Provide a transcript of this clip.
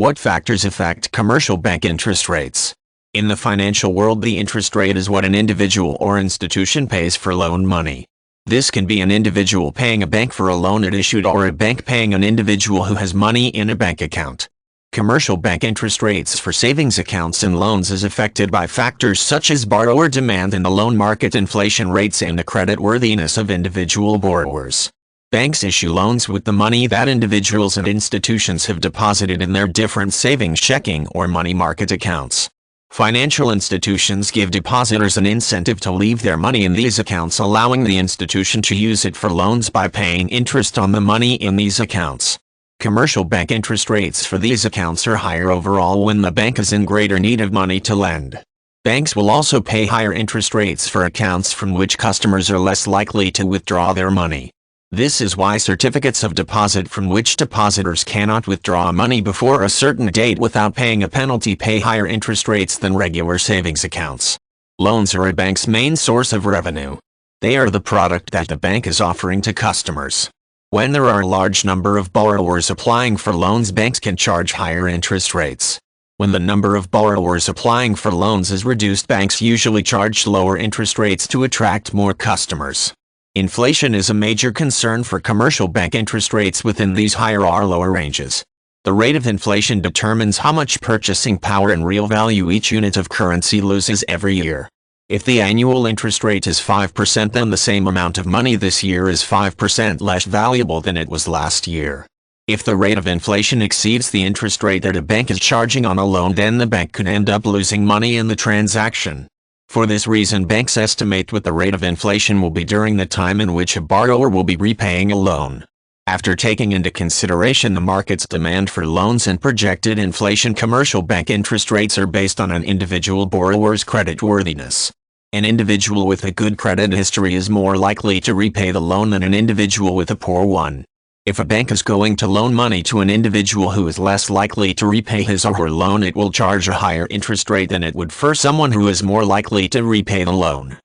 What factors affect commercial bank interest rates? In the financial world, the interest rate is what an individual or institution pays for loan money. This can be an individual paying a bank for a loan it issued or a bank paying an individual who has money in a bank account. Commercial bank interest rates for savings accounts and loans is affected by factors such as borrower demand in the loan market, inflation rates, and the creditworthiness of individual borrowers. Banks issue loans with the money that individuals and institutions have deposited in their different savings, checking, or money market accounts. Financial institutions give depositors an incentive to leave their money in these accounts, allowing the institution to use it for loans by paying interest on the money in these accounts. Commercial bank interest rates for these accounts are higher overall when the bank is in greater need of money to lend. Banks will also pay higher interest rates for accounts from which customers are less likely to withdraw their money. This is why certificates of deposit from which depositors cannot withdraw money before a certain date without paying a penalty pay higher interest rates than regular savings accounts. Loans are a bank's main source of revenue. They are the product that the bank is offering to customers. When there are a large number of borrowers applying for loans, banks can charge higher interest rates. When the number of borrowers applying for loans is reduced, banks usually charge lower interest rates to attract more customers. Inflation is a major concern for commercial bank interest rates within these higher or lower ranges. The rate of inflation determines how much purchasing power and real value each unit of currency loses every year. If the annual interest rate is 5%, then the same amount of money this year is 5% less valuable than it was last year. If the rate of inflation exceeds the interest rate that a bank is charging on a loan, then the bank could end up losing money in the transaction. For this reason, banks estimate what the rate of inflation will be during the time in which a borrower will be repaying a loan. After taking into consideration the market's demand for loans and projected inflation, commercial bank interest rates are based on an individual borrower's creditworthiness. An individual with a good credit history is more likely to repay the loan than an individual with a poor one. If a bank is going to loan money to an individual who is less likely to repay his or her loan, it will charge a higher interest rate than it would for someone who is more likely to repay the loan.